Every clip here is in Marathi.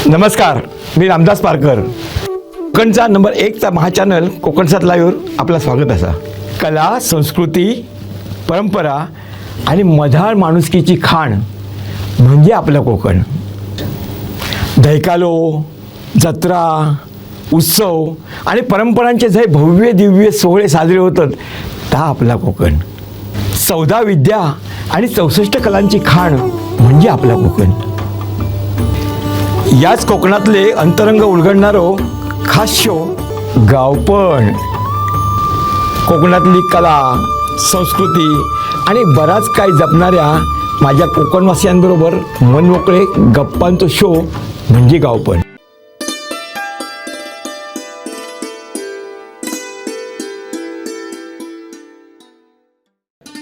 नमस्कार, मी रामदास पारकर. कोकणचा नंबर 1चा महाचॅनल कोकण 7 लाईव्हवर आपलं स्वागत असा. कला, संस्कृती, परंपरा आणि मधाळ माणुसकीची खाण म्हणजे आपलं कोकण. दैकालो, जत्रा, उत्सव आणि परंपरांचे जे भव्य दिव्य सोहळे साजरे होतात ता आपला कोकण. 14 विद्या आणि 64 कलांची खाण म्हणजे आपला कोकण. याच कोकणातले अंतरंग उलगडणारो खास शो गावपण. कोकणातली कला, संस्कृती आणि बराच काही जपणाऱ्या माझ्या कोकणवासियांबरोबर मनमोकळे गप्पांचा शो म्हणजे गावपण.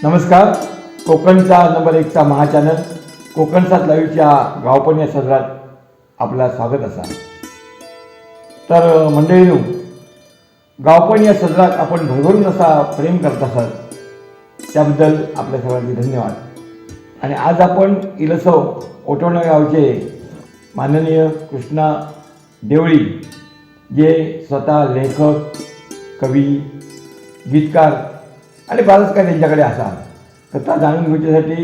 नमस्कार, कोकणचा नंबर 1चा महाचॅनल कोकण 7 लाईव्हच्या गावपण या सदरात आपला स्वागत असा. तर मंडळींनो, गावपण या सदरात आपण भरभरून असा प्रेम करत असाल त्याबद्दल आपल्या सर्वांचे धन्यवाद. आणि आज आपण इलसव ओटोणे गावचे माननीय कृष्णा देवळी, जे स्वतः लेखक, कवी, गीतकार आणि बरंच काय त्यांच्याकडे असा कथा जाणून घेण्यासाठी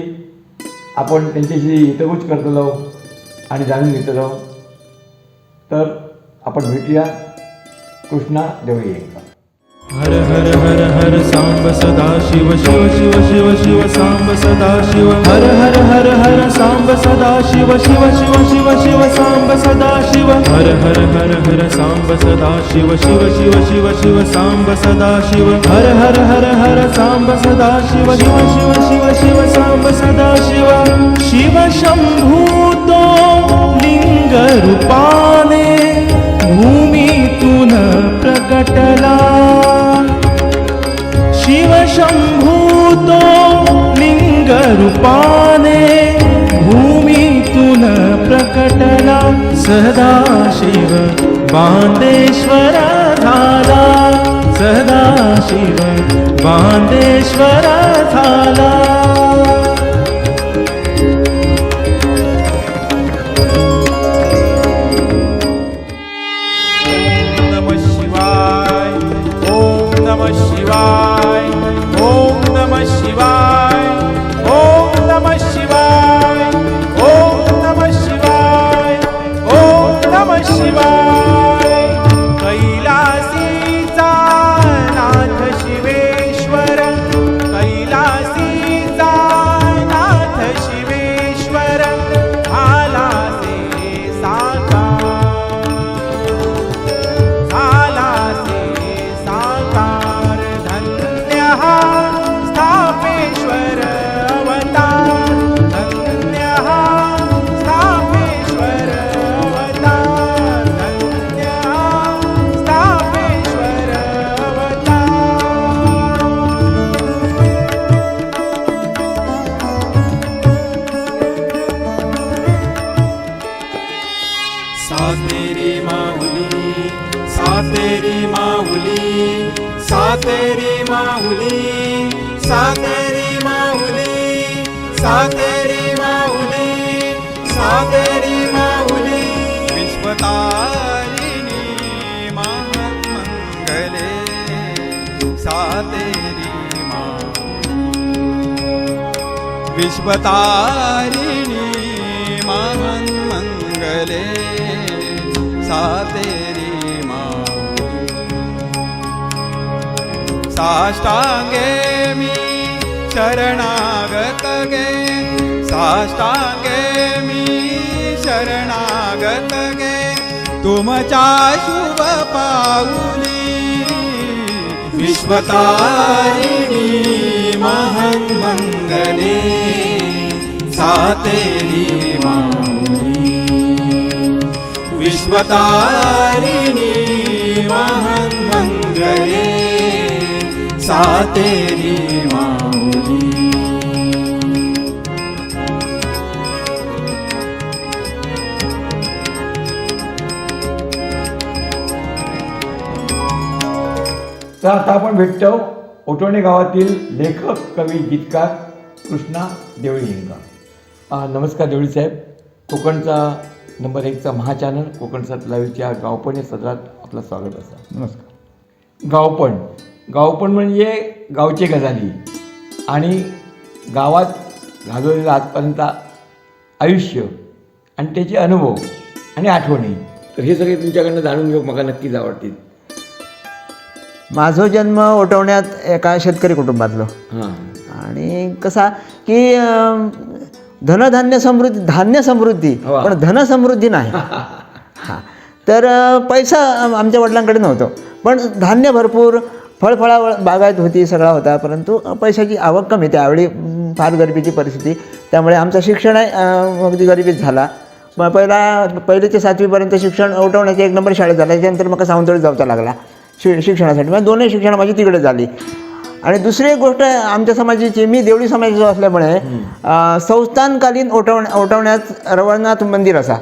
आपण त्यांच्याशी हितगुज करतलो आणि जाणून घेतलो. तर आपण भेटूया कृष्णा देवळी यांना. हर हर हर हर सांब सदा शिव शिव शिव शिव शिव सांब सदा शिव. हर हर हर हर सांब सदा शिव शिव शिव शिव शिव सांब सदा शिव. हर हर हर हर सांब सदा शिव शिव शिव शिव शिव सांब सदा शिव. हर हर हर हर सांब सदा शिव शिव शिव शिव शिव सांब सदा शिव. शिव शंभूतो लिंग रूपाने भूमीतून प्रकटला. शिव शंभूतो लिंग रूपाने भूमीतून प्रकटला. सदाशिव बांदेश्वर झाला. सदाशिव बांदेश्वर झाला. विश्वतारिणी महान्मंगले सातेरी माऊली. साष्टांगे मी शरणागत गे. साष्टांगे मी शरणागत गे. तुमच्या शुभ पाऊली. विश्वतारिणी महान्मंगले सातेरी माऊली. विश्वतारिणी महान्मंगले सातेरी माऊली. तर आता आपण भेटतो ओटोणे गावातील लेखक, कवी, गीतकार कृष्णा देवळी यांना. नमस्कार देवळी साहेब. कोकणचा नंबर 1चा महाचॅनल कोकणसात लाईव्हच्या गावपण सदरात आपलं स्वागत असा. नमस्कार. गावपण म्हणजे गावचे गजाली आणि गावात घालवलेलं आजपर्यंत आयुष्य आणि त्याचे अनुभव आणि आठवणी, तर हे सगळे तुमच्याकडनं जाणून घेऊ मला नक्कीच आवडतील. माझा जन्म ओटवण्यात एका शेतकरी कुटुंबातलो हां आणि कसा की धनधान्य समृद्धी, धान्य समृद्धी वा. पण धनसमृद्धी नाही. हां, तर पैसा आमच्या वडिलांकडे नव्हतं, पण धान्य भरपूर, फळफळा बागायत होती, सगळा होता, परंतु पैशाची आवक कमी. त्यावेळी फार गरिबीची परिस्थिती, त्यामुळे आमचं शिक्षण अगदी गरिबीत झाला. मग पहिली ते 7वीपर्यंत शिक्षण ओटवण्याच्या 1 नंबर शाळेत झाला. त्याच्यानंतर मग सावंतवाडीत जावचा लागला शिक्षणासाठी. मग दोन्ही शिक्षण माझी तिकडे झाली. आणि दुसरी एक गोष्ट आमच्या समाजाची, मी देवळी समाजाचा असल्यामुळे संस्थानकालीन ओटवण्यात रवळनाथ मंदिर असा,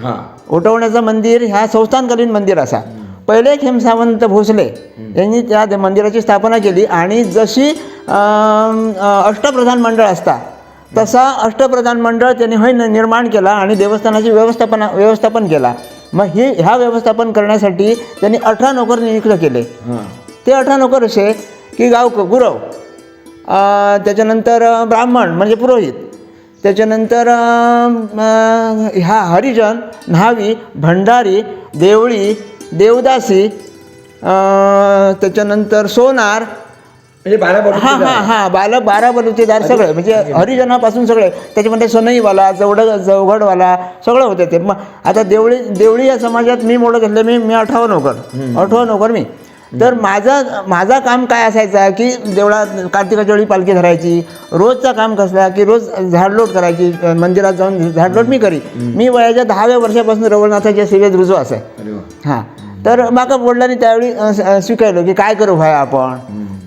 हां ओटवण्याचं मंदिर ह्या संस्थानकालीन मंदिर असा. पहिले हेमसावंत भोसले यांनी त्या मंदिराची स्थापना केली आणि जशी अष्टप्रधान मंडळ असता तसा अष्टप्रधान मंडळ त्यांनी निर्माण केला आणि देवस्थानाची व्यवस्थापन केला. मग ह्या व्यवस्थापन करण्यासाठी त्यांनी 18 नोकर नियुक्त केले. हां ते 18 नोकर असे की गुरव, त्याच्यानंतर ब्राह्मण म्हणजे पुरोहित, त्याच्यानंतर ह्या हरिजन, न्हावी, भंडारी, देवळी, देवदासी, त्याच्यानंतर सोनार, म्हणजे 12 12 बलुतेदार सगळे, म्हणजे हरिजनापासून सगळे, त्याच्यामध्ये सोनईवाला, चौघडवाला सगळं होते ते. मग आता देवळी या समाजात मी मोडत असले, मी 18 नोकर मी. तर माझा काम काय असायचा की देवळात कार्तिकाच्या वेळी पालखी धरायची, रोजचा काम कसला की रोज झाडलोट करायची, मंदिरात जाऊन झाडलोट मी करी. मी वयाच्या 10व्या वर्षापासून रवळनाथाच्या सेवेत रुजू असे. हां, तर माका वडिलांनी त्यावेळी स्वीकारलं की काय करू भाई आपण.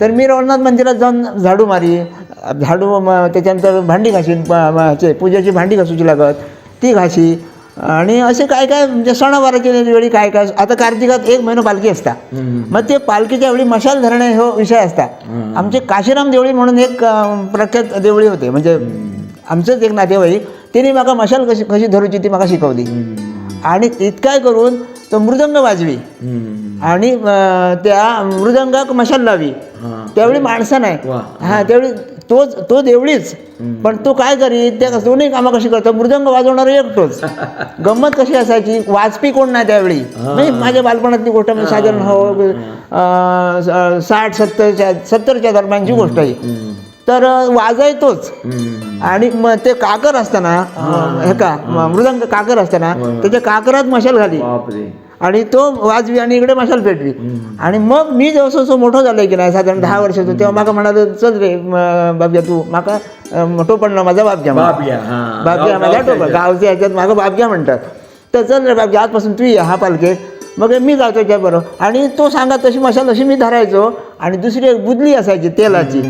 तर मी रवळनाथ मंदिरात जाऊन झाडू त्याच्यानंतर भांडी घासीन, पूजेची भांडी घासूची लागत ती घासी. आणि असे काय म्हणजे सणावाराच्या वेळी काय आता कार्तिकात 1 महिना पालखी असता, मग ते पालखीच्या वेळी मशाल धरणे हा विषय असता. आमचे काशीराम देवळी म्हणून एक प्रख्यात देवळी होते, म्हणजे आमचंच एक नातेवाईक, त्यांनी माका मशाल कशी धरूची ती माका शिकवली. आणि इतकाय करून तो मृदंग वाजवी आणि त्या मृदंगाक मशाल लावी. त्यावेळी माणसं नाही. हां, त्यावेळी तो देवळीच, पण तो काय करी, त्या दोन्ही कामं कशी करतो, मृदंग वाजवणार एकटोच. गंमत कशी असायची, वाजपी कोण नाही त्यावेळी. मी माझ्या बालपणातली गोष्ट, म्हणजे साधारण 60-70च्या दरम्यानची गोष्ट आहे. तर वाजायतोच. आणि मग ते काकर असताना, हे का मृदंग काकर असताना त्याच्या काकरात मशाल घाली आणि तो वाजवी आणि इकडे मशाल पेटवी. आणि मग मी जसं मोठं झालं की नाही, साधारण 10 वर्षाचं, तेव्हा माका म्हणाल, चल रे बाबग्या, तू माका टोपण माझा बाबग्या माझा टोपण, गावच्या ह्याच्यात मागं बाबग्या म्हणतात. तर चल रे बाबग्या, आजपासून तू ये हा पालखे. मग मी जातो त्याबरोबर आणि तो सांगा तशी मशाल अशी मी धरायचो. आणि दुसरी एक बुदली असायची तेलाची,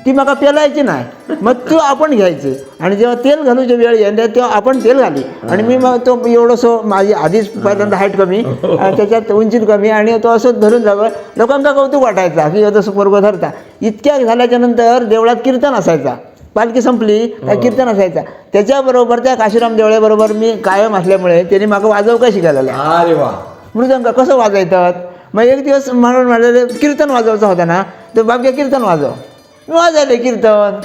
ती माका पेलायची नाही, मग तो आपण घ्यायचे. आणि जेव्हा तेल घालूची वेळ येईल तेव्हा आपण तेल घाली. आणि मी मग तो एवढंसं, माझी आधीच पहिल्यांदा हाईट कमी, त्याच्यात उंचीत कमी, आणि तो असं धरून जावं, लोकांना कौतुक वाटायचा की तसं पोरगं धरता. इतक्या झाल्याच्या नंतर देवळात कीर्तन असायचा. पालखी संपली काय कीर्तन असायचा. त्याच्याबरोबर त्या काशीराम देवळ्याबरोबर मी कायम असल्यामुळे त्यांनी मागं वाजव काय शिकायला लागला. अरे वा. मृदंग कसं वाजवतात. मग एक दिवस म्हणून म्हणाले कीर्तन वाजवायचं होता ना, तर बाबग्या कीर्तन वाजव. वाजवले कीर्तन.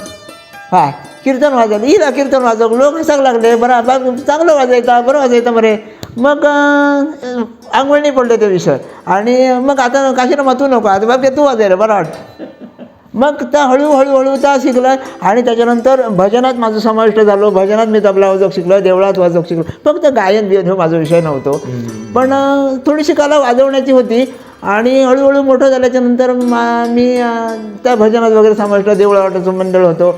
हां, कीर्तन वाजवलं, हिला कीर्तन वाजव, लोक हसायला लागले. बरं, चांगलं वाजायचं बरे. मग आंघोळणी पडले ते विषय. आणि मग आता काशीराम तू नको, आता बाबग्या तू वाजायला बरं वाटतं. मग त्या हळूहळू त्या शिकलं. आणि त्याच्यानंतर भजनात माझं समाविष्ट झालो. भजनात मी तबला वाजवक शिकलो, देवळात वाजवक शिकलो. फक्त गायन बियन हा माझा विषय नव्हतो, पण थोडीशी कला वाजवण्याची होती. आणि हळूहळू मोठं झाल्याच्या नंतर मी त्या भजनात वगैरे समाविष्ट, देवळावाटाचं मंडळ होतो,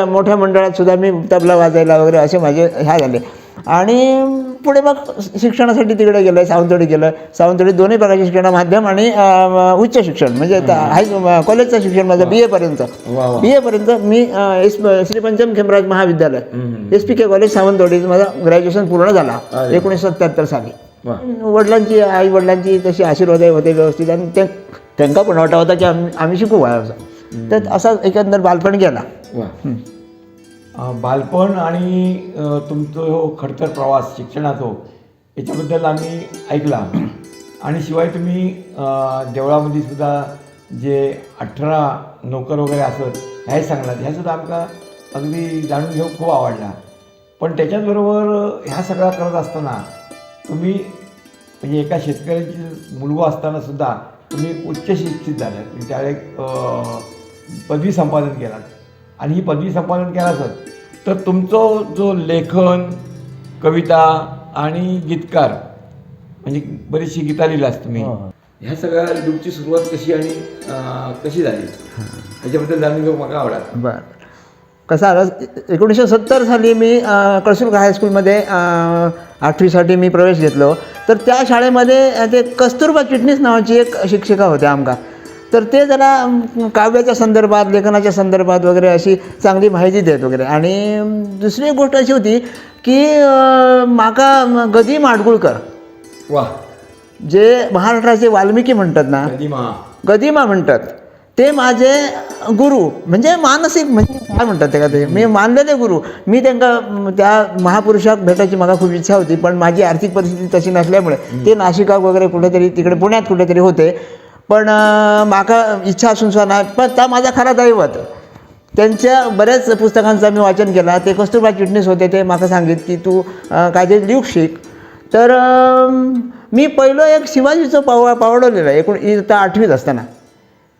मोठ्या मंडळात सुद्धा मी तबला वाजायला वगैरे असे माझे ह्या झाले. आणि पुढे मग शिक्षणासाठी तिकडे गेलं, सावंतवाडी गेलं. सावंतवाडीत दोन्ही प्रकारचे शिक्षण, माध्यम आणि उच्च शिक्षण, म्हणजे कॉलेजचं शिक्षण माझं BA पर्यंत मी श्री पंचम खेमराज महाविद्यालय SPK कॉलेज सावंतवाडीत माझं ग्रॅज्युएशन पूर्ण झाला 1977 साली. आई वडिलांची तशी आशीर्वाद होते व्यवस्थित. आणि त्यांना पण वाटत होता की आम्ही शिकू व्हायचं. तर असा एकंदर बालपण गेला. बालपण आणि तुमचा खडतर प्रवास शिक्षणाचा याच्याबद्दल आम्ही ऐकला आणि शिवाय तुम्ही देवळामध्ये सुद्धा जे 18 नोकर वगैरे असत हे सांगलात ह्यासुद्धा आमका अगदी जाणून घेऊन खूप आवडला. पण त्याच्याचबरोबर ह्या सगळा करत असताना तुम्ही म्हणजे एका शेतकऱ्याची मुलगा असताना सुद्धा तुम्ही उच्च शिक्षित झालात. तुम्ही त्यावेळी पदवी संपादन केलात आणि ही पदवी संपादन केलाच तर तुमचं जो लेखन कविता आणि गीतकार म्हणजे बरीचशी गीता लिहिलास तुम्ही. ह्या सगळ्या लिहूची सुरुवात कशी आणि कशी झाली ह्याच्याबद्दल जाणून घेऊ मला आवडत. बरं, कसं आलं 1970 साली मी कळसुर्ग हायस्कूलमध्ये 8वीसाठी मी प्रवेश घेतलो. तर त्या शाळेमध्ये ते कस्तुरबा चिटणीस नावाची एक शिक्षिका होत्या आमका. तर ते जरा काव्याच्या संदर्भात लेखनाच्या संदर्भात वगैरे अशी चांगली माहिती देत वगैरे. आणि दुसरी एक गोष्ट अशी होती की माका गदी माडगुळकर वा, जे महाराष्ट्राचे वाल्मिकी म्हणतात ना, गदिमा म्हणतात, ते माझे गुरु म्हणजे मानसिक म्हणजे काय म्हणतात ते का ते मी मानलेले गुरु. मी त्यांना त्या महापुरुषाक भेटायची मला खूप इच्छा होती पण माझी आर्थिक परिस्थिती तशी नसल्यामुळे ते नाशिकात वगैरे कुठेतरी तिकडे पुण्यात कुठेतरी होते. पण माका इच्छा असून सुद्धा नाही. पण त्या माझा खरा दैवत. त्यांच्या बऱ्याच पुस्तकांचं मी वाचन केला. ते कस्तुरबा चिटणीस होते. ते माका सांगित की तू काहीतरी लिहूक शिक. तर मी पहिलं एक शिवाजीचं पावडं लिहिलं इयत्ता 8वीत असताना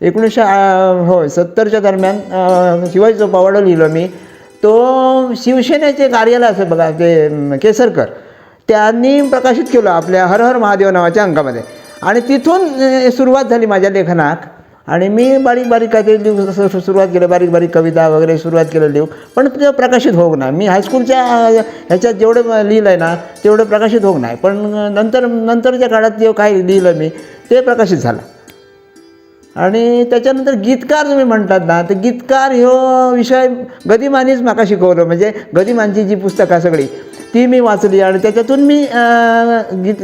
1970च्या दरम्यान शिवाजीचं पावडं लिहिलं मी. तो शिवसेनेचे कार्यालय असेल बघा ते केसरकर त्यांनी प्रकाशित केलं आपल्या हर हर महादेव नावाच्या अंकामध्ये. आणि तिथून सुरुवात झाली माझ्या लेखनाक. आणि मी बारीक बारीक काहीतरी लिहू सुरुवात केलं, बारीक बारीक कविता वगैरे सुरुवात केलं लिहू. पण ते प्रकाशित होऊ नाही. मी हायस्कूलच्या ह्याच्यात जेवढं लिहिलं आहे ना तेवढं प्रकाशित होऊ नाही. पण नंतरच्या काळात जे काही लिहिलं मी ते प्रकाशित झालं. आणि त्याच्यानंतर गीतकार तुम्ही म्हणतात ना, तर गीतकार ह्यो विषय गदिमानीच म्हाका शिकवलं. म्हणजे गदिमांची जी पुस्तकं सगळी ती मी वाचली आणि त्याच्यातून मी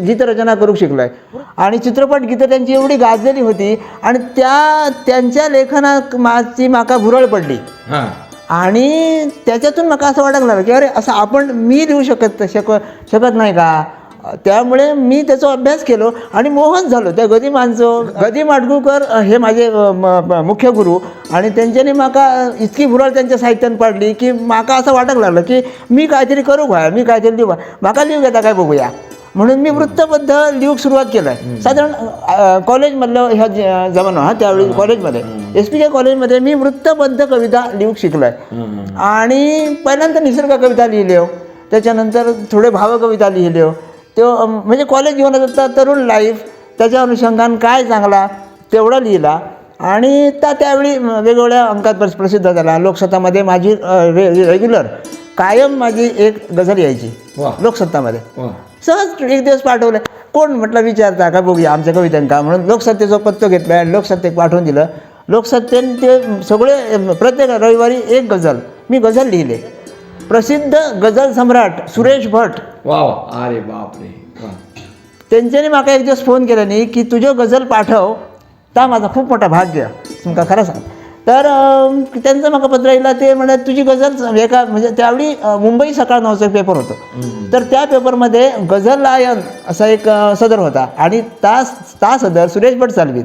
गीतरचना करू शिकलो आहे. आणि चित्रपट गीतं त्यांची एवढी गाजलेली होती आणि त्यांच्या लेखनात माझी माका भुरळ पडली. आणि त्याच्यातून मला असं वाटायला लागलं की अरे असं आपण मी लिहू शकत नाही का. त्यामुळे मी त्याचा अभ्यास केलो आणि मोहन झालो त्या गदिमांचं. गदी माडगुळकर हे माझे मुख्य गुरु आणि त्यांच्यानी माका इतकी भुरळ त्यांच्या साहित्यात पाडली की माका असं वाटायला लागलं की मी काहीतरी करू का, मी काहीतरी लिहू, माका लिहू घेता काय बघूया. म्हणून मी वृत्तबद्ध लिहूक सुरुवात केलं आहे. साधारण कॉलेजमधलं ह्या जमाना त्यावेळी कॉलेजमध्ये SPK कॉलेजमध्ये मी वृत्तबद्ध कविता लिहूक शिकलो आहे. आणि पहिल्यांदा निसर्ग कविता लिहिली हो, त्याच्यानंतर थोडे भावकविता लिहिली हो. तो म्हणजे कॉलेज जीवनाचा तरुण लाईफ त्याच्या अनुषंगाने काय चांगला तेवढा लिहिला. आणि त्यावेळी वेगवेगळ्या अंकात प्रसिद्ध झाला. लोकसत्तामध्ये माझी रेग्युलर कायम माझी एक गझल यायची लोकसत्तामध्ये. सहज एक दिवस पाठवलं, कोण म्हटलं विचारता का बघूया आमच्या कवितांका म्हणून लोकसत्तेचा पत्तो घेतला आणि लोकसत्तेक पाठवून दिलं. लोकसत्तेने ते सगळे प्रत्येक रविवारी एक गझल मी गझल लिहिले. प्रसिद्ध गझल सम्राट सुरेश भट, अरे बापरे, त्यांच्यानी माका एक दिवस फोन केला नाही की तुझं गझल पाठव. ता माझा खूप मोठा भाग्य तुमका खरं सांग. तर त्यांचं माका पत्र येईल ते म्हणत तुझी गझल एका म्हणजे त्यावेळी मुंबई सकाळ नावाचा एक पेपर होतो. तर त्या पेपरमध्ये गझल लायन असा एक सदर होता आणि ता सदर सुरेश भट चालवीत.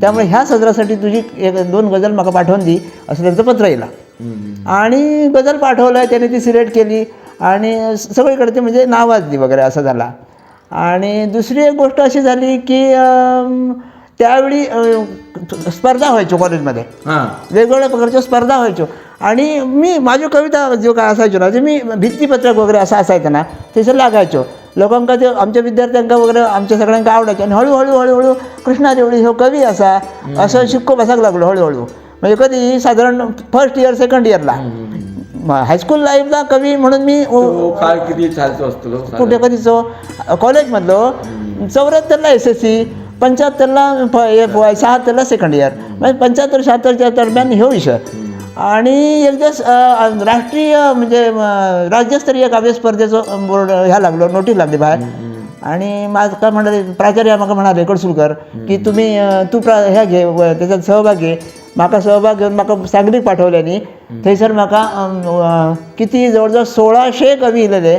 त्यामुळे ह्या सदरासाठी तुझी 1-2 गझल माका पाठवून दी असं त्यांचं पत्र येईल. आणि गझल पाठवलं, त्याने ती सिलेक्ट केली आणि सगळीकडे ते म्हणजे नावाजली वगैरे असं झाला. आणि दुसरी एक गोष्ट अशी झाली की त्यावेळी स्पर्धा व्हायचो कॉलेजमध्ये, वेगवेगळ्या प्रकारच्या स्पर्धा व्हायचो. आणि मी माझी कविता जो काय असायचो ना ते मी भित्तीपत्रक वगैरे असं असायचं ना ते लागायचो. लोकांका ते आमच्या विद्यार्थ्यांका वगैरे आमच्या सगळ्यांका आवडायचं. आणि हळूहळू कृष्णा देवळी हो कवी असा असं शिक्को बसायला लागलो हळूहळू. म्हणजे कधी साधारण फर्स्ट इयर सेकंड इयरला हायस्कूल लाईफला कवी म्हणून मी काळ किती चालतो असतो कुठे कधीचो कॉलेजमधलो 74ला SSC, 75ला 76ला सेकंड इयर म्हणजे 75-76च्या दरम्यान ह्यो विषय. आणि एक दिवस राष्ट्रीय म्हणजे राज्यस्तरीय काव्य स्पर्धेचं बोर्ड ह्या लागलो नोटीस लागली बाहेर. आणि माझं म्हणाले प्राचार्य म्हाका म्हणाले कडसुलकर की तू ह्या घे त्याच्यात सहभाग घे. म्हाका सहभाग घेऊन म्हाका सांगलीक पाठवल्यानी थंयसर म्हाका किती जवळजवळ 1600 कवी इलेले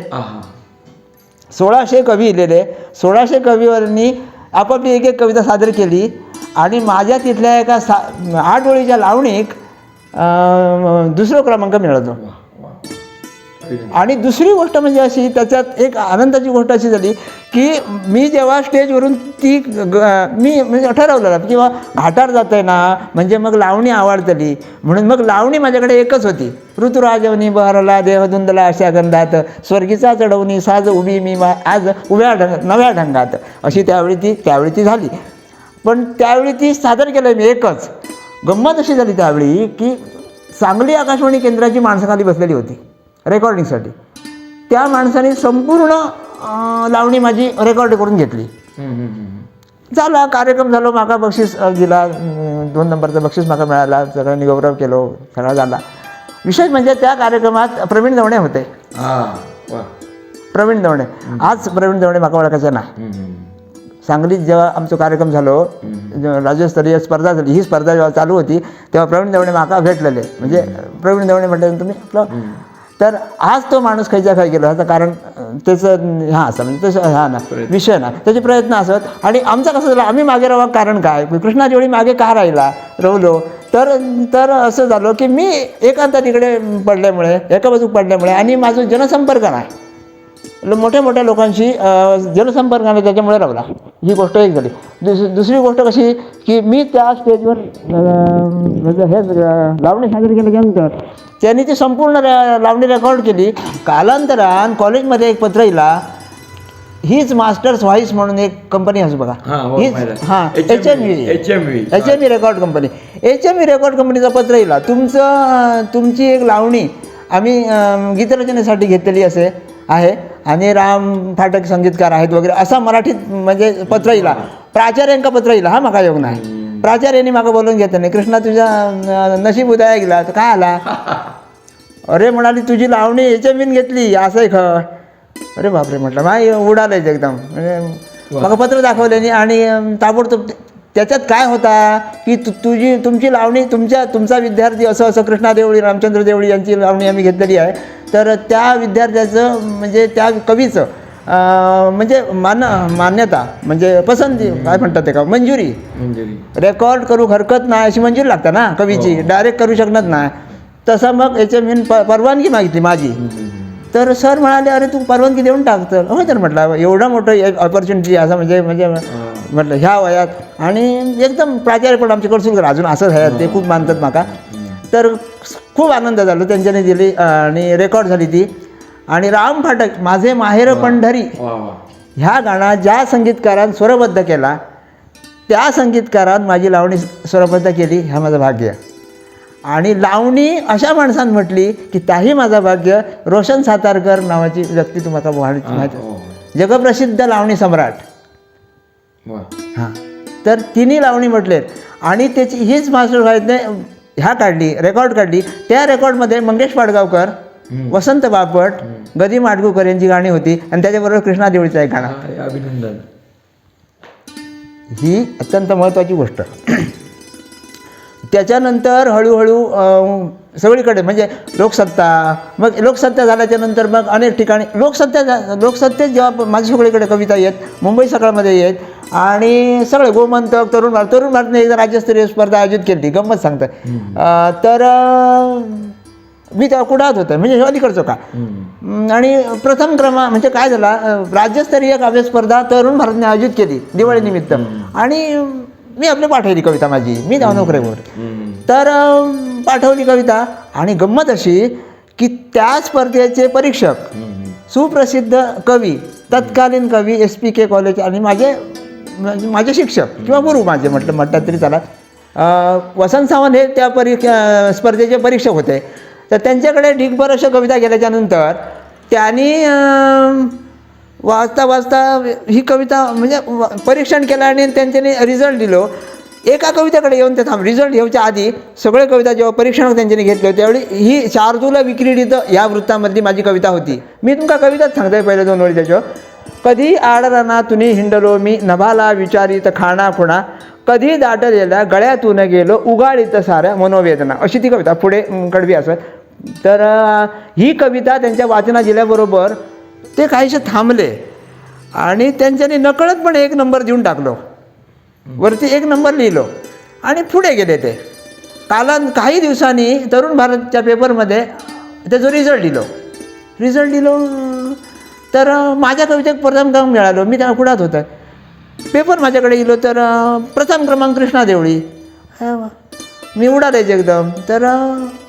1600 कवी लिहिले. 1600 कवीवरनी आपापली एक एक कविता सादर केली आणि माझ्या तिथल्या एका 8 ओळीच्या लावणीक दुसरा क्रमांक मिळालो. आणि दुसरी गोष्ट म्हणजे अशी, त्याच्यात एक आनंदाची गोष्ट अशी झाली की मी जेव्हा स्टेजवरून ती मी म्हणजे ठरवलं किंवा घाटार जात आहे ना, म्हणजे मग लावणी आवडतली म्हणून मग लावणी माझ्याकडे एकच होती. ऋतुराजवनी बहरला देहधुंदला अशा गंधात, स्वर्गीचा चढवणी साज उभी मी आज नव्या ढंगात, अशी त्यावेळी ती झाली. पण त्यावेळी ती सादर केलं मी एकच. गंमत अशी झाली त्यावेळी की सांगली आकाशवाणी केंद्राची माणसं खाली बसलेली होती रेकॉर्डिंगसाठी. त्या माणसाने संपूर्ण लावणी माझी रेकॉर्ड करून घेतली. झाला कार्यक्रम झालो, माका बक्षीस दिला, 2 नंबरचं बक्षीस माका मिळाला, सगळ्यांनी गौरव केलो, सगळा झाला. विशेष म्हणजे त्या कार्यक्रमात प्रवीण दवणे होते. प्रवीण दवणे, आज प्रवीण दवणे माका ओळखायचं नाही. सांगलीत जेव्हा आमचा कार्यक्रम झालो, राज्यस्तरीय स्पर्धा झाली, ही स्पर्धा जेव्हा चालू होती तेव्हा प्रवीण दवणे माका भेटलेले. म्हणजे प्रवीण दवणे म्हटलं तुम्ही आपलं. तर आज तो माणूस खयच्या खय गेलो ह्याचं कारण त्याचं हां असं म्हणजे तसं हां ना विषय ना त्याचे प्रयत्न असत. आणि आमचं कसं झालं, आम्ही मागे राहावं कारण काय, कृष्णाची ओळी मागे का राहिलो तर असं झालं की मी एकांतात तिकडे पडल्यामुळे, एका बाजूक पडल्यामुळे आणि माझा जनसंपर्क नाही, मोठ्या मोठ्या लोकांशी जनसंपर्क नाही, त्याच्यामुळे राहिला. ही गोष्ट एक झाली. दुसरी गोष्ट कशी की मी त्या स्टेजवर हे लावणी सादर केल्याच्यानंतर त्यांनी ती संपूर्ण लावणी रेकॉर्ड केली. कालांतरान कॉलेजमध्ये एक पत्र येला, हीच मास्टर्स व्हॉइस म्हणून एक कंपनी असो बघा, हीच हां HMV record company. HMV record कंपनीचं पत्र येला, तुमची एक लावणी आम्ही गीतरचनेसाठी घेतलेली आहे आणि राम फाटक संगीतकार आहेत वगैरे असा मराठीत म्हणजे पत्र येला. प्राचार्यांका पत्र येला, हा म्हाका योग नाही. प्राचार्यांनी म्हाका बोलून घेतलं नाही, कृष्णा तुझ्या नशीब उदया गेला तर काय आला. अरे म्हणाली तुझी लावणी HMVन घेतली असं एक. अरे बापरे म्हटलं माय उडालंच एकदम. म्हणजे मला पत्र दाखवल्याने आणि ताबडतोब त्याच्यात काय होता की तुमची लावणी तुमचा विद्यार्थी असं कृष्णा देवळी, रामचंद्र देवळी यांची लावणी आम्ही घेतलेली आहे. तर त्या विद्यार्थ्याचं म्हणजे त्या कवीचं म्हणजे मान्यता म्हणजे पसंती काय म्हणतात ते का मंजुरी रेकॉर्ड करू हरकत नाही अशी मंजुरी लागते ना कवीची, डायरेक्ट करू शकत नाही. तसं मग HMVन परवानगी मागितली माझी. तर सर म्हणाले अरे तू परवानगी देऊन टाकतं. हो तर म्हटलं एवढा मोठं एक ऑपॉर्च्युनिटी असं म्हणजे म्हटलं ह्या वयात आणि एकदम प्राचार्य पण आमचे करसून अजून असंच आहे ते खूप मानतात माका. तर खूप आनंद झाला त्यांच्याने दिली आणि रेकॉर्ड झाली ती. आणि राम फाटक माझे माहेर पंढरी ह्या गाणं ज्या संगीतकारान स्वरबद्ध केला त्या संगीतकारान माझी लावणी स्वरबद्ध केली, ह्या माझं भाग्य. आणि लावणी अशा माणसानं म्हटली की त्याही माझं भाग्य. रोशन सातारकर नावाची व्यक्ती तुम्हाला माहिती, जगप्रसिद्ध लावणी सम्राट. हां, तर तिन्ही लावणी म्हटलेत आणि त्याची हीच मास्टर व्हायचे ह्या काढली, रेकॉर्ड काढली. त्या रेकॉर्डमध्ये मंगेश पाडगावकर, वसंत बापट, गदी माडगूकर यांची गाणी होती आणि त्याच्याबरोबर कृष्णा देवळीचा एक गाणं. अभिनंदन. ही अत्यंत महत्त्वाची गोष्ट. त्याच्यानंतर हळूहळू सगळीकडे म्हणजे लोकसत्ता, मग लोकसत्ता झाल्याच्यानंतर मग अनेक ठिकाणी लोकसत्तेत जेव्हा माझ्या सगळीकडे कविता येत, मुंबई सकाळमध्ये येत आणि सगळे गोमंतक, तरुण भारतने एकदा राज्यस्तरीय स्पर्धा आयोजित केली. गंमत सांगतं. तर मी तेव्हा कुडात होतं म्हणजे अलीकडचं का. आणि प्रथम क्रमांक म्हणजे काय झाला, राज्यस्तरीय काव्य स्पर्धा तरुण भारतने आयोजित केली दिवाळीनिमित्त आणि मी आपली पाठवली कविता माझी, मी जाऊ नोकरीवर. तर पाठवली कविता आणि गंमत अशी की त्या स्पर्धेचे परीक्षक सुप्रसिद्ध कवी, तत्कालीन कवी SPK कॉलेज आणि माझे शिक्षक किंवा गुरु माझे म्हटलं तरी चाला, वसंत सावंत हे त्या स्पर्धेचे परीक्षक होते. तर त्यांच्याकडे ढिगभर अशा कविता गेल्याच्यानंतर त्यांनी वाचता ही कविता म्हणजे परीक्षण केलं आणि त्यांच्यानी रिझल्ट दिलो. एका कवितेकडे येऊन ते रिझल्ट येऊच्या आधी सगळे कविता जेव्हा परीक्षण त्यांच्यानी घेतले त्यावेळी ही शार्दूल विक्रीडित या वृत्तामधली माझी कविता होती. मी तुमका कविताच सांगतोय पहिले 2 ओळी त्याच्यावर. कधी आडराना तुनी हिंडलो मी, नभाला विचारित खाणा खुणा, कधी दाटलेल्या गळ्यातून गेलो उगाळीत साऱ्या मनोवेदना, अशी ती कविता पुढे कडवी असत. तर ही कविता त्यांच्या वाचना दिल्याबरोबर ते काहीसे थांबले आणि त्यांच्यानी नकळतपणे 1 नंबर देऊन टाकलो, वरती 1 नंबर लिहिलो आणि पुढे गेले ते. काही दिवसांनी तरुण भारतच्या पेपरमध्ये त्याचा रिझल्ट दिलो तर माझ्या कवितेक प्रथम क्रमांक मिळालो. मी त्या कुडात होतं. पेपर माझ्याकडे गेलो तर प्रथम क्रमांक कृष्णा देवळी. मी उडालेच एकदम. तर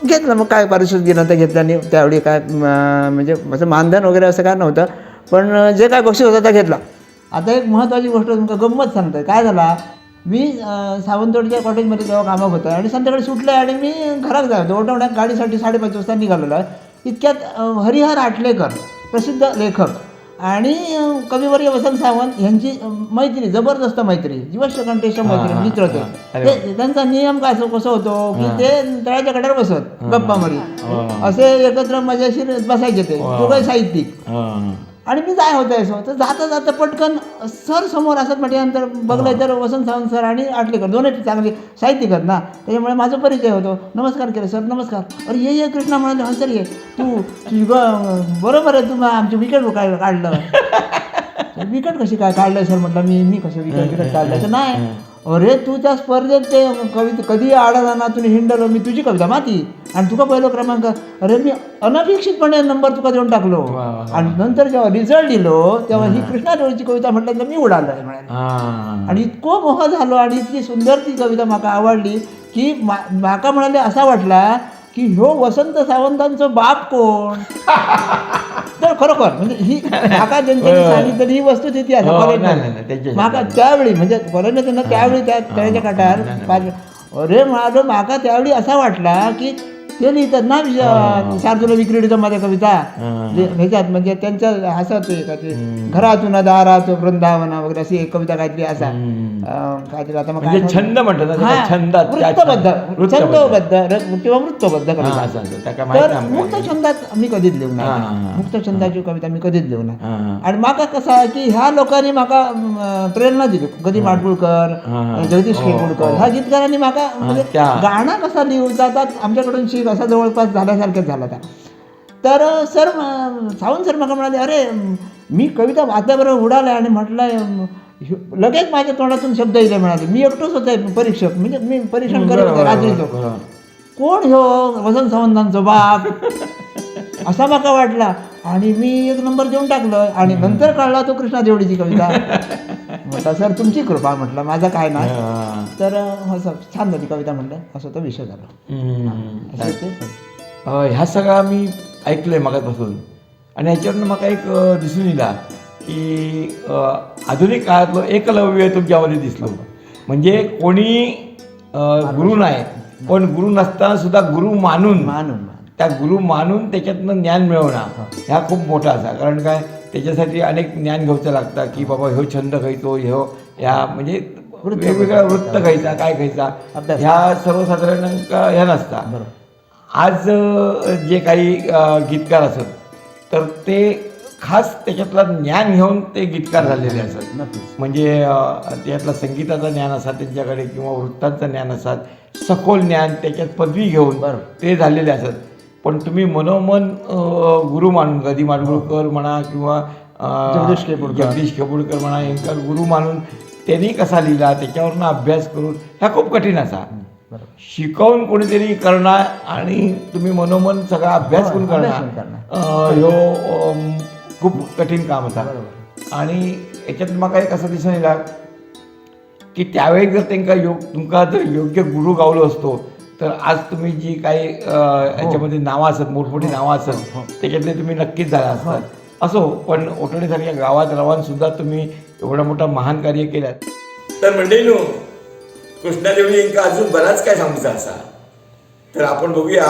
घेतलं, मग काय पारितोषिक नंतर घेतलं नाही त्यावेळी, काय म्हणजे असं मानधन वगैरे असं काय नव्हतं, पण जे काय बक्षीस होतं ते घेतलं. आता एक महत्त्वाची गोष्ट तुमका गंमत सांगतोय. काय झाला, मी सावंतवाडीच्या कॉटेजमध्ये तेव्हा कामाक होतं आणि संध्याकाळी सुटलं आणि मी घरात जायचो. ओटावड्यात गाडीसाठी 5:30 वाजता निघालेलो आहे. इतक्यात हरिहर आटलेकर, प्रसिद्ध लेखक आणि कविवर्य वसंत सावंत यांची मैत्री, जबरदस्त मैत्री, जीवशकंठेश मैत्री, मित्र ते. त्यांचा नियम काय कसं होतो की ते तळ्याच्या कड्यावर बसत गप्पा मारी असे एकत्र मजेशीर बसायचे ते दोघंही साहित्यिक. आणि मी काय होतं असं तर जाता जाता पटकन सर समोर असत म्हटल्यानंतर बघलं तर वसंत सावंत सर आणि आटलेकर दोन्ही चांगले साहित्यिक आहेत ना, त्याच्यामुळे माझा परिचय होतो. नमस्कार केलं, सर नमस्कार. अरे ये कृष्णा म्हणाले, हा सर ये तू बरोबर आहे, तू आमची विकेट काय काढलं. विकेट कशी काय काढलं सर म्हटलं. मी कसं विकेट काढलं तर नाही. अरे तू त्या स्पर्धेत ते कविता कधी आडाला ना तुम्ही हिंडलो, मी तुझी कविता माती आणि तुका पहिलो क्रमांक. अरे मी अनपेक्षितपणे नंबर तुका देऊन टाकलो. आणि नंतर जेव्हा रिझल्ट दिलो तेव्हा ही कृष्णा देवळीची कविता म्हटलं तर मी उडालो म्हणाले. आणि इतकं मोह झालो आणि इतकी सुंदर ती कविता म्हाका आवडली की म्हाका म्हणाले असा वाटला की ह्यो वसंत सावंतांचो बाप कोण. तर खरोखर म्हणजे ही म्हाका ज्यांच्यानी सांगितलं ही वस्तुस्थिती आहे. म्हाका त्यावेळी म्हणजे कॉलेज ना त्यावेळी त्या तळ्याच्या काठार अरे म्हणालो म्हाका त्यावेळी असा वाटला की ते लिहितात ना शार्दूल विक्रीडीचं माझ्या कविता ह्याच्यात म्हणजे त्यांच्या हसत ते घरातून दारात वृंदावना वगैरे अशी एक कविता काहीतरी असा काहीतरी. आता मग छंद म्हणतात, छंदोबद्ध किंवा वृत्तबद्ध कविता. तर मुक्त छंदात मी कधीच लिहू नाही, मुक्त छंदाची कविता मी कधीच लिहू नाही. आणि म्हाका कसं आहे की ह्या लोकांनी म्हाका प्रेरणा दिली. गदी माडगुळकर, जगदीश खेळगुडकर ह्या गीतकारांनी म्हाका म्हणजे गाणं कसा लिहू जातात आमच्याकडून शिक असा जवळपास झाल्यासारखेच झाला त्या. तर सर सावंत सर म्हाका म्हणाले, अरे मी कविता वाचल्याबरोबर उडाले आणि म्हटलं लगेच माझ्या तोंडातून शब्द येले म्हणाले. मी एकटोच होते परीक्षक, म्हणजे मी परीक्षण करत होते रात्रीचं. कोण ह्यो वसंत सावंतांचो बाप असा म्हाका वाटला आणि मी 1 नंबर देऊन टाकलं. आणि नंतर कळला तो कृष्णा देवळीची कविता. म्हटलं सर तुमची कृपा, म्हटलं माझा काय नाही. तर असं छान झाली कविता म्हटलं, असं तो विषय झाला. ह्या सगळा मी ऐकलंय मगापासून आणि ह्याच्यावरून मला एक दिसून येईल की आधुनिक काळातलं एकलव्य तुमच्यामध्ये दिसलो. म्हणजे कोणी गुरु नाही, पण गुरु नसताना सुद्धा गुरु मानून त्या गुरु मानून त्याच्यातनं ज्ञान मिळवणं ह्या खूप मोठा असा. कारण काय त्याच्यासाठी अनेक ज्ञान घ्यायचं लागतं की बाबा ह्यो छंद खायचो, ह्यो ह्या म्हणजे वेगवेगळा वृत्त खायचा, काय खायचा, ह्या सर्वसाधारण ह्या नसता. आज जे काही गीतकार असत तर ते खास त्याच्यातलं ज्ञान घेऊन ते गीतकार झालेले असत. म्हणजे त्यातला संगीताचं ज्ञान असतात त्यांच्याकडे किंवा वृत्तांचं ज्ञान असतात, सखोल ज्ञान त्याच्यात पदवी घेऊन ते झालेले असत. पण तुम्ही मनोमन गुरु मानून गदी माडगुळकर म्हणा किंवा जगदीश खेळगुडकर म्हणा यांचा गुरु मानून त्यांनी कसा लिहिला त्याच्यावरनं अभ्यास करून ह्या खूप कठीण असा. शिकवून कोणीतरी करणार आणि तुम्ही मनोमन सगळा अभ्यास करून करणार ह्यो खूप कठीण काम होता. आणि याच्यात मग एक असं दिसून येईल की त्यावेळी जर तुमका जर योग्य गुरु गावलो असतो तर आज तुम्ही जी काही याच्यामध्ये नावं असत, मोठमोठी नावं असत त्याच्यातले तुम्ही नक्कीच झाला असतात. असो, पण ओटणीसारख्या गावात राहून सुद्धा तुम्ही एवढा मोठा महान कार्य केलं. तर मंडळीनो, कृष्णा देवळी यांना अजून बराच काय सांगूचा असा. तर आपण बघूया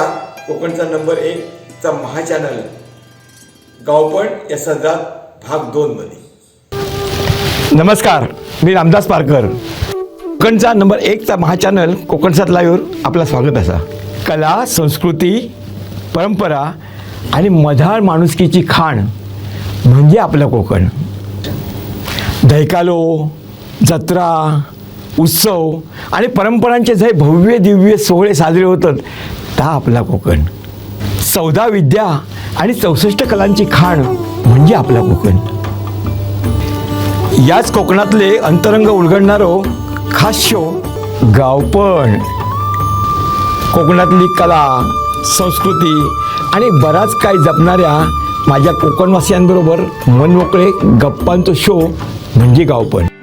कोकणचा नंबर 1चा महाचॅनल गावपण या सदरात भाग 2 मध्ये. नमस्कार, मी रामदास पारकर. कोकणचा नंबर 1चा महाचॅनल कोकणसात लाईव्हवर आपलं स्वागत असा. कला, संस्कृती, परंपरा आणि मधाळ माणुसकीची खाण म्हणजे आपलं कोकण. दैकालो, जत्रा, उत्सव आणि परंपरांचे जे भव्य दिव्य सोहळे साजरे होतात ता आपला कोकण. 14 विद्या आणि 64 कलांची खाण म्हणजे आपला कोकण. याच कोकणातले अंतरंग उलगडणारो खास शो गावपण. कोकणातली कला, संस्कृती आणि बराच काही जपणाऱ्या माझ्या कोकणवासियांबरोबर मनमोकळे गप्पांचो शो म्हणजे गावपण.